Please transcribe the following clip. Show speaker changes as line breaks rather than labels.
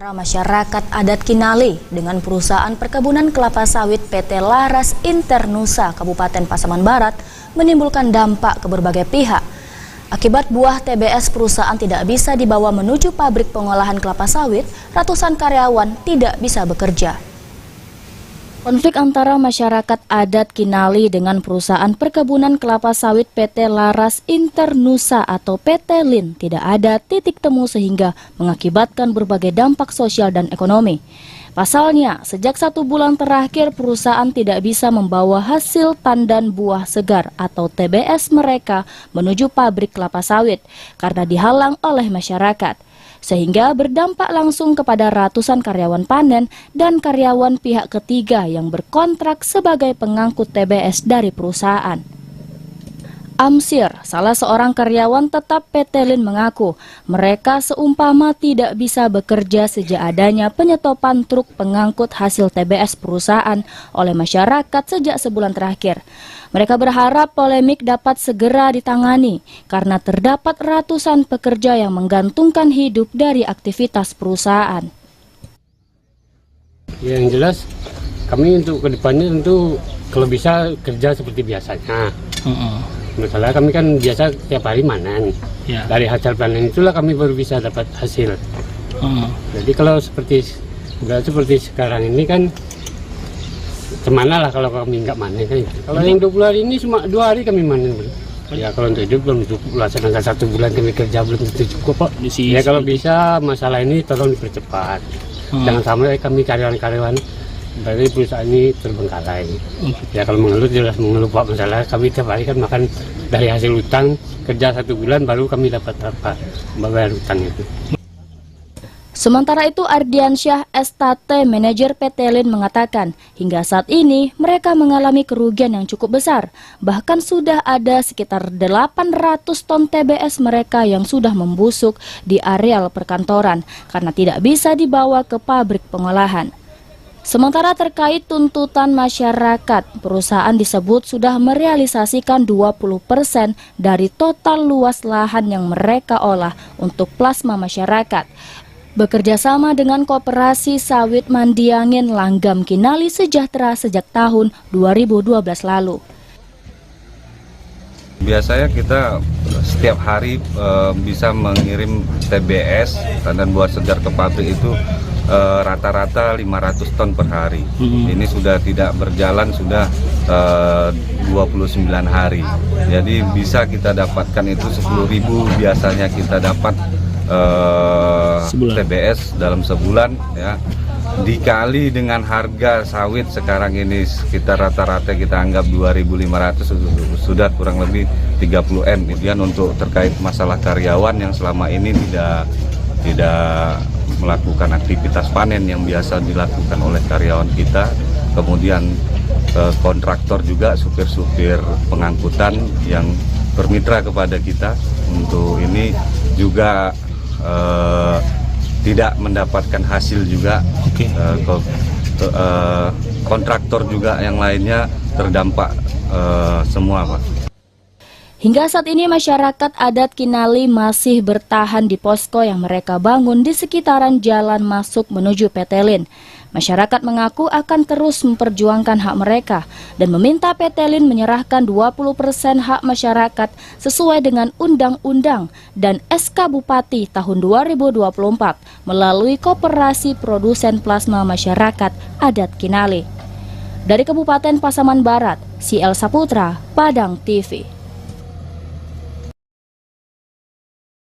Masyarakat adat Kinali dengan perusahaan perkebunan kelapa sawit PT Laras Internusa Kabupaten Pasaman Barat menimbulkan dampak ke berbagai pihak. Akibat buah TBS perusahaan tidak bisa dibawa menuju pabrik pengolahan kelapa sawit, ratusan karyawan tidak bisa bekerja. Konflik antara masyarakat adat Kinali dengan perusahaan perkebunan kelapa sawit PT Laras Internusa atau PT LIN tidak ada titik temu sehingga mengakibatkan berbagai dampak sosial dan ekonomi. Pasalnya, sejak 1 bulan terakhir perusahaan tidak bisa membawa hasil tandan buah segar atau TBS mereka menuju pabrik kelapa sawit karena dihalang oleh masyarakat. Sehingga berdampak langsung kepada ratusan karyawan panen dan karyawan pihak ketiga yang berkontrak sebagai pengangkut TBS dari perusahaan. Amsir, salah seorang karyawan tetap PT LIN mengaku mereka seumpama tidak bisa bekerja sejak adanya penyetopan truk pengangkut hasil TBS perusahaan oleh masyarakat sejak sebulan terakhir. Mereka berharap polemik dapat segera ditangani karena terdapat ratusan pekerja yang menggantungkan hidup dari aktivitas perusahaan.
Yang jelas kami untuk kedepannya tentu kalau bisa kerja seperti biasanya. Masalah kami kan biasa tiap hari panen. Ya. Dari hasil panen itulah kami baru bisa dapat hasil. Jadi kalau seperti sekarang ini kan kemana lah kalau kami nggak panen kan. Kalau yang 20 hari ini cuma 2 hari kami panen. Ya kalau untuk hidup belum cukup lah, sedangkan 1 bulan kami kerja belum tentu cukup Pak. Ya kalau bisa masalah ini tolong dipercepat. Jangan sampai kami karyawan-karyawan dari perusahaan ini terbengkalai. Ya kalau mengeluh jelas mengeluh Pak, masalah kami tiap hari kan makan dari hasil utang, kerja 1 bulan baru kami dapat apa bayar utang itu.
Sementara itu Ardiansyah Estate, manajer PT LIN mengatakan hingga saat ini mereka mengalami kerugian yang cukup besar. Bahkan sudah ada sekitar 800 ton TBS mereka yang sudah membusuk di areal perkantoran karena tidak bisa dibawa ke pabrik pengolahan. Sementara terkait tuntutan masyarakat, perusahaan disebut sudah merealisasikan 20% dari total luas lahan yang mereka olah untuk plasma masyarakat. Bekerja sama dengan Koperasi Sawit Mandiangin Langgam Kinali Sejahtera sejak tahun 2012 lalu.
Biasanya kita setiap hari bisa mengirim TBS, tandan buah segar ke pabrik itu rata-rata 500 ton per hari. Ini sudah tidak berjalan sudah 29 hari. Jadi bisa kita dapatkan itu 10.000 biasanya kita dapat TBS dalam sebulan ya. Dikali dengan harga sawit sekarang ini sekitar rata-rata kita anggap 2.500 sudah kurang lebih 30 M. Kemudian untuk terkait masalah karyawan yang selama ini tidak melakukan aktivitas panen yang biasa dilakukan oleh karyawan kita, kemudian kontraktor juga supir-supir pengangkutan yang bermitra kepada kita untuk ini juga tidak mendapatkan hasil juga. Kontraktor juga yang lainnya terdampak semua Pak.
Hingga saat ini masyarakat adat Kinali masih bertahan di posko yang mereka bangun di sekitaran jalan masuk menuju PT LIN. Masyarakat mengaku akan terus memperjuangkan hak mereka dan meminta PT LIN menyerahkan 20% hak masyarakat sesuai dengan Undang-Undang dan SK Bupati tahun 2024 melalui Koperasi Produsen Plasma Masyarakat Adat Kinali. Dari Kabupaten Pasaman Barat, CL Saputra, Padang TV.